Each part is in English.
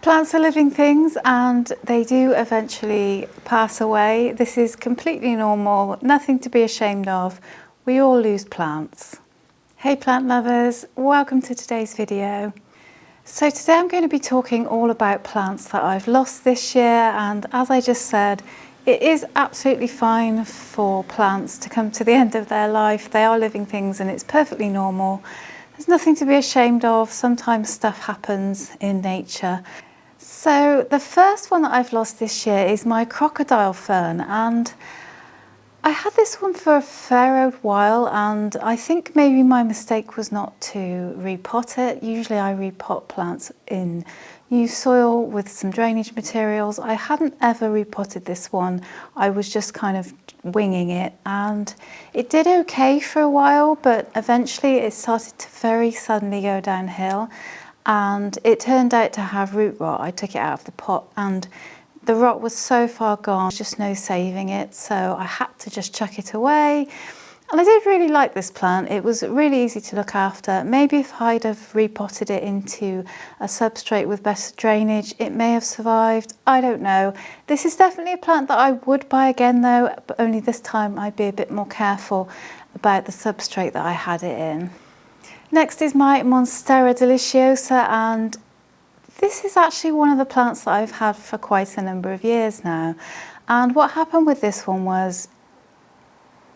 Plants are living things and they do eventually pass away. This is completely normal, nothing to be ashamed of. We all lose plants. Hey plant lovers, welcome to today's video. So today I'm going to be talking all about plants that I've lost this year, and as I just said, it is absolutely fine for plants to come to the end of their life. They are living things and it's perfectly normal. There's nothing to be ashamed of. Sometimes stuff happens in nature. So the first one that I've lost this year is my crocodile fern, and I had this one for a fair old while, and I think maybe my mistake was not to repot it. Usually I repot plants in new soil with some drainage materials. I hadn't ever repotted this one. I was just kind of winging it, and it did okay for a while, but eventually it started to very suddenly go downhill. And it turned out to have root rot. I took it out of the pot and the rot was so far gone, just no saving it. So I had to just chuck it away. And I did really like this plant. It was really easy to look after. Maybe if I'd have repotted it into a substrate with better drainage, it may have survived. I don't know. This is definitely a plant that I would buy again though, but only this time I'd be a bit more careful about the substrate that I had it in. Next is my Monstera deliciosa, and this is actually one of the plants that I've had for quite a number of years now. And what happened with this one was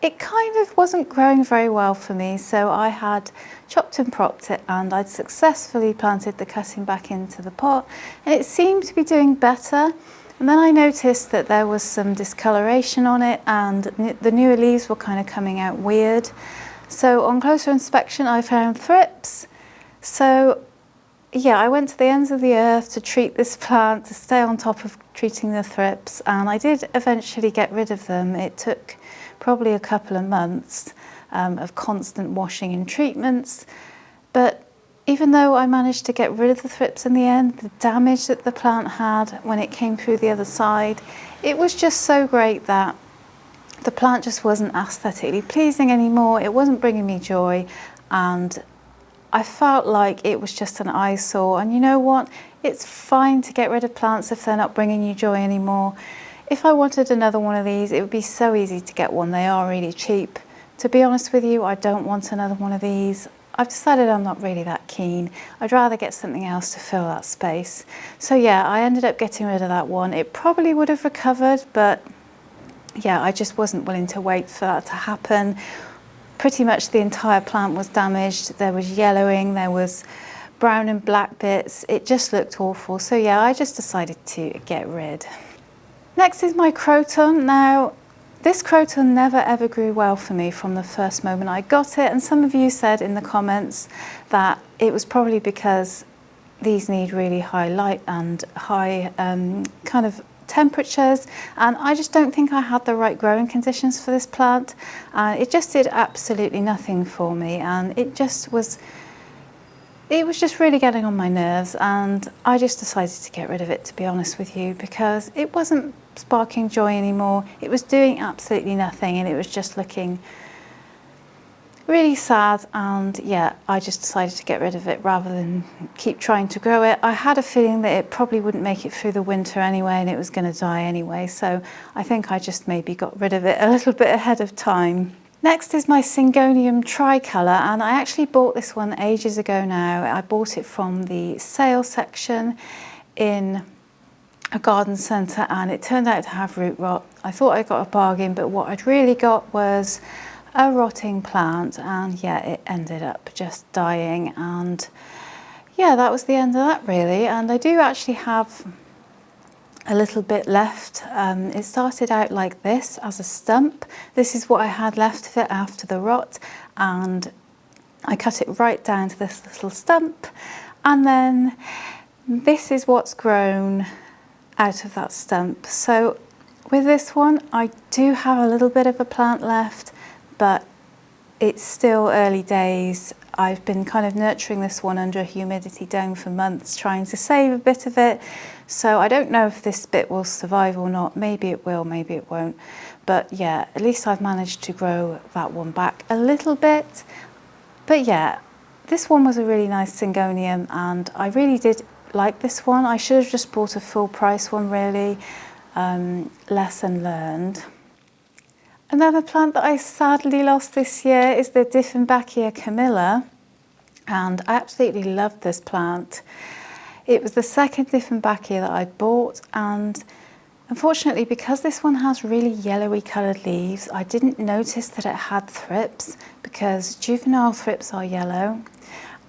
it kind of wasn't growing very well for me, so I had chopped and propped it and I'd successfully planted the cutting back into the pot and it seemed to be doing better. And then I noticed that there was some discoloration on it and the newer leaves were kind of coming out weird. So on closer inspection I found thrips. So yeah, I went to the ends of the earth to treat this plant, to stay on top of treating the thrips, and I did eventually get rid of them. It took probably a couple of months of constant washing and treatments, but even though I managed to get rid of the thrips in the end, the damage that the plant had when it came through the other side, it was just so great that the plant just wasn't aesthetically pleasing anymore. It wasn't bringing me joy, and I felt like it was just an eyesore. And you know what? It's fine to get rid of plants if they're not bringing you joy anymore. If I wanted another one of these, it would be so easy to get one. They are really cheap. To be honest with you, I don't want another one of these. I've decided I'm not really that keen. I'd rather get something else to fill that space. So yeah, I ended up getting rid of that one. It probably would have recovered, but yeah, I just wasn't willing to wait for that to happen. Pretty much the entire plant was damaged. There was yellowing, there was brown and black bits. It just looked awful. So yeah, I just decided to get rid. Next is my croton. Now, this croton never ever grew well for me from the first moment I got it. And some of you said in the comments that it was probably because these need really high light and high kind of temperatures, and I just don't think I had the right growing conditions for this plant. It just did absolutely nothing for me, and it was just really getting on my nerves, and I just decided to get rid of it, to be honest with you, because it wasn't sparking joy anymore. It was doing absolutely nothing and it was just looking really sad, and yeah, I just decided to get rid of it rather than keep trying to grow it. I had a feeling that it probably wouldn't make it through the winter anyway and it was going to die anyway, so I think I just maybe got rid of it a little bit ahead of time. Next is my Syngonium tricolour, and I actually bought this one ages ago now. I bought it from the sale section in a garden centre and it turned out to have root rot. I thought I got a bargain, but what I'd really got was a rotting plant, and yeah, it ended up just dying, and yeah, that was the end of that really. And I do actually have a little bit left. It started out like this as a stump. This is what I had left of it after the rot, and I cut it right down to this little stump, and then this is what's grown out of that stump. So with this one, I do have a little bit of a plant left, but it's still early days. I've been kind of nurturing this one under a humidity dome for months, trying to save a bit of it. So I don't know if this bit will survive or not. Maybe it will, maybe it won't. But yeah, at least I've managed to grow that one back a little bit. But yeah, this one was a really nice Syngonium, and I really did like this one. I should have just bought a full price one really. Lesson learned. Another plant that I sadly lost this year is the Dieffenbachia Camilla, and I absolutely loved this plant. It was the second Dieffenbachia that I bought, and unfortunately, because this one has really yellowy coloured leaves, I didn't notice that it had thrips, because juvenile thrips are yellow.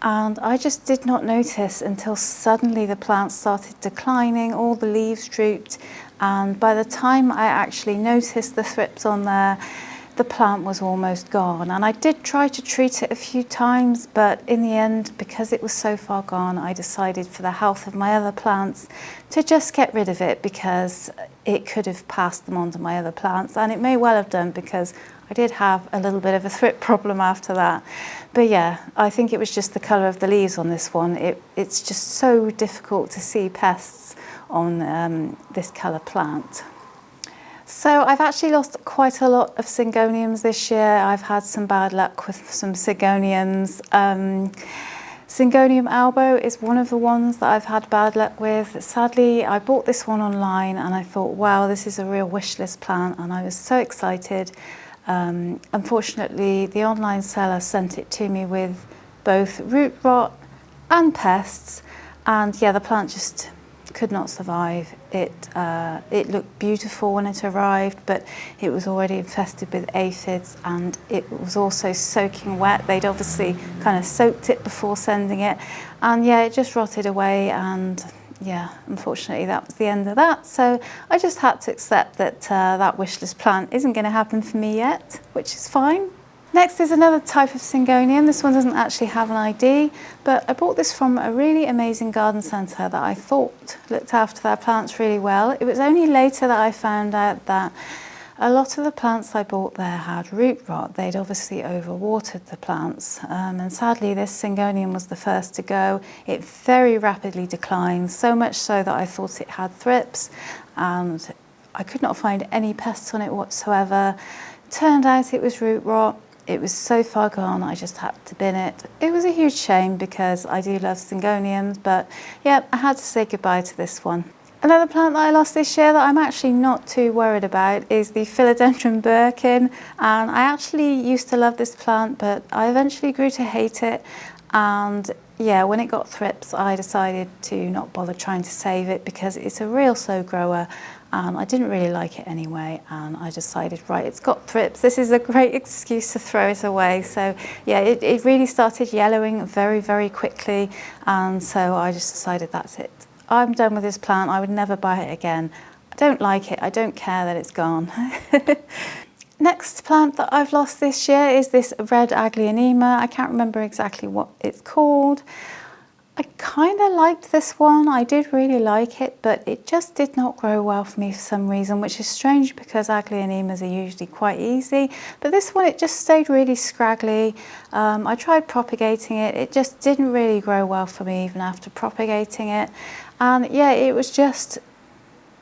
And I just did not notice until suddenly the plant started declining, all the leaves drooped, and by the time I actually noticed the thrips on there, the plant was almost gone. And I did try to treat it a few times, but in the end, because it was so far gone, I decided for the health of my other plants to just get rid of it, because it could have passed them on to my other plants, and it may well have done, because I did have a little bit of a thrip problem after that. But yeah, I think it was just the colour of the leaves on this one. It's just so difficult to see pests on this colour plant. So I've actually lost quite a lot of Syngoniums this year. I've had some bad luck with some Syngoniums. Syngonium albo is one of the ones that I've had bad luck with. Sadly, I bought this one online and I thought, wow, this is a real wish list plant, and I was so excited. Unfortunately, the online seller sent it to me with both root rot and pests, and yeah, the plant just could not survive. It looked beautiful when it arrived, but it was already infested with aphids, and it was also soaking wet. They'd obviously kind of soaked it before sending it, and yeah, it just rotted away, and yeah, unfortunately that was the end of that. So I just had to accept that that wishlist plant isn't going to happen for me yet, which is fine. Next is another type of Syngonium. This one doesn't actually have an ID, but I bought this from a really amazing garden centre that I thought looked after their plants really well. It was only later that I found out that a lot of the plants I bought there had root rot. They'd obviously overwatered the plants, and sadly this Syngonium was the first to go. It very rapidly declined, so much so that I thought it had thrips, and I could not find any pests on it whatsoever. Turned out it was root rot. It was so far gone, I just had to bin it. It was a huge shame, because I do love Syngoniums, but yeah, I had to say goodbye to this one. Another plant that I lost this year that I'm actually not too worried about is the Philodendron Birkin, and I actually used to love this plant, but I eventually grew to hate it, and yeah, when it got thrips, I decided to not bother trying to save it, because it's a real slow grower, and I didn't really like it anyway, and I decided, right, it's got thrips, this is a great excuse to throw it away. So yeah, it really started yellowing very, very quickly, and so I just decided that's it. I'm done with this plant, I would never buy it again. I don't like it, I don't care that it's gone. Next plant that I've lost this year is this red Aglaonema. I can't remember exactly what it's called. I kind of liked this one, I did really like it, but it just did not grow well for me for some reason, which is strange because Aglaonemas are usually quite easy. But this one, it just stayed really scraggly. I tried propagating it, it just didn't really grow well for me even after propagating it. And yeah, it was just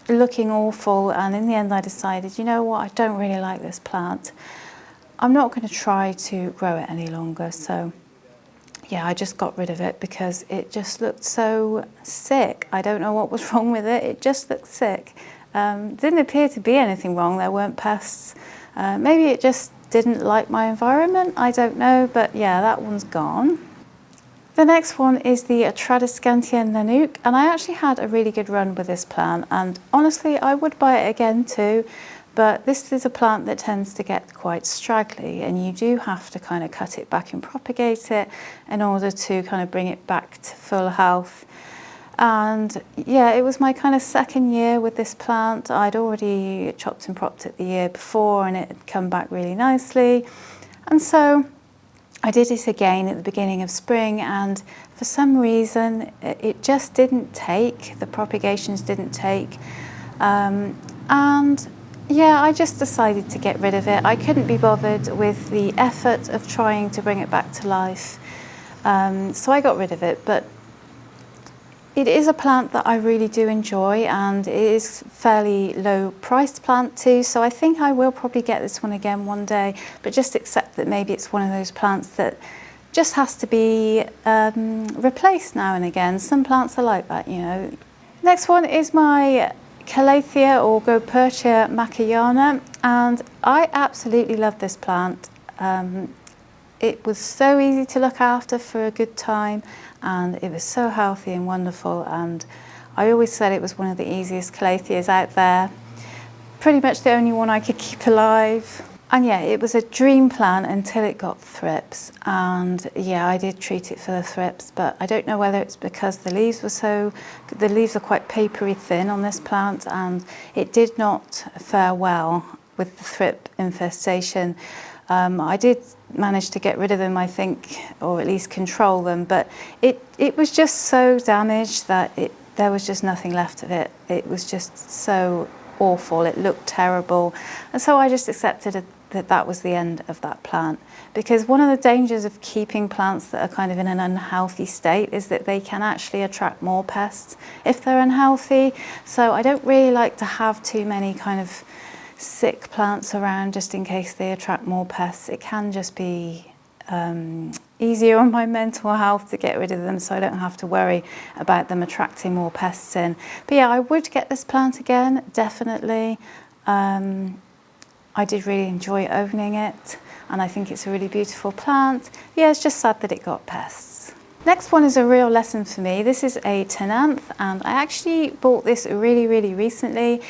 looking awful, and in the end I decided, you know what, I don't really like this plant. I'm not going to try to grow it any longer, so yeah, I just got rid of it because it just looked so sick. I don't know what was wrong with it, it just looked sick. Didn't appear to be anything wrong, there weren't pests. Maybe it just didn't like my environment, I don't know, but yeah, that one's gone. The next one is the Tradescantia Nanook, and I actually had a really good run with this plant, and honestly I would buy it again too, but this is a plant that tends to get quite straggly, and you do have to kind of cut it back and propagate it in order to kind of bring it back to full health. And yeah, it was my kind of second year with this plant. I'd already chopped and propped it the year before and it had come back really nicely, and so I did it again at the beginning of spring, and for some reason it just didn't take, the propagations didn't take, and yeah, I just decided to get rid of it. I couldn't be bothered with the effort of trying to bring it back to life, so I got rid of it. But it is a plant that I really do enjoy, and it is fairly low priced plant too, so I think I will probably get this one again one day, but just accept that maybe it's one of those plants that just has to be replaced now and again. Some plants are like that, you know. Next one is my Calathea or Gopurtia macayana, and I absolutely love this plant. It was so easy to look after for a good time, and it was so healthy and wonderful, and I always said it was one of the easiest Calatheas out there. Pretty much the only one I could keep alive. And yeah, it was a dream plant until it got thrips, and yeah, I did treat it for the thrips, but I don't know whether it's because the leaves are quite papery thin on this plant, and it did not fare well with the thrip infestation. I did manage to get rid of them, I think, or at least control them, but it was just so damaged that there was just nothing left of it. It was just so awful, it looked terrible, and so I just accepted that was the end of that plant, because one of the dangers of keeping plants that are kind of in an unhealthy state is that they can actually attract more pests if they're unhealthy. So I don't really like to have too many kind of sick plants around just in case they attract more pests. It can just be easier on my mental health to get rid of them, so I don't have to worry about them attracting more pests in. But yeah, I would get this plant again, definitely. I did really enjoy owning it, and I think it's a really beautiful plant. Yeah, it's just sad that it got pests. Next one is a real lesson for me. This is a tenanth, and I actually bought this really recently,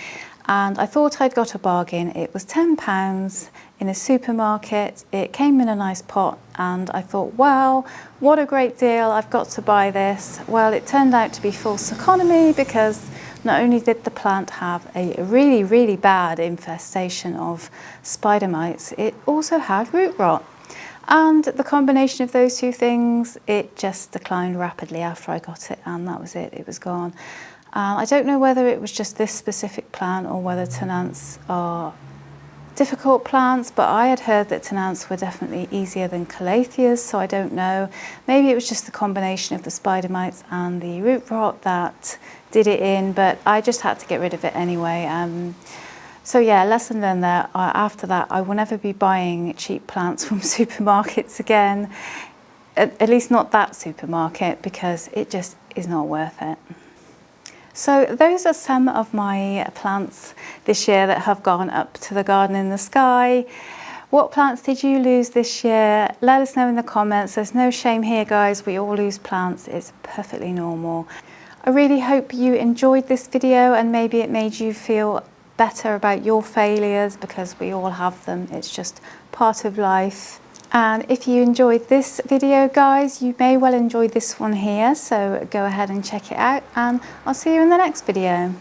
and I thought I'd got a bargain. It was £10 in a supermarket. It came in a nice pot, and I thought, wow, what a great deal, I've got to buy this. Well, it turned out to be false economy, because not only did the plant have a really bad infestation of spider mites, it also had root rot. And the combination of those two things, it just declined rapidly after I got it, and that was it, it was gone. I don't know whether it was just this specific plant or whether tenanths are difficult plants, but I had heard that tenanths were definitely easier than Calatheas, so I don't know. Maybe it was just the combination of the spider mites and the root rot that did it in, but I just had to get rid of it anyway. So yeah, lesson learned there. After that, I will never be buying cheap plants from supermarkets again, at least not that supermarket, because it just is not worth it. So those are some of my plants this year that have gone up to the garden in the sky. What plants did you lose this year? Let us know in the comments. There's no shame here, guys. We all lose plants. It's perfectly normal. I really hope you enjoyed this video, and maybe it made you feel better about your failures, because we all have them. It's just part of life. And if you enjoyed this video, guys, you may well enjoy this one here, so go ahead and check it out, and I'll see you in the next video.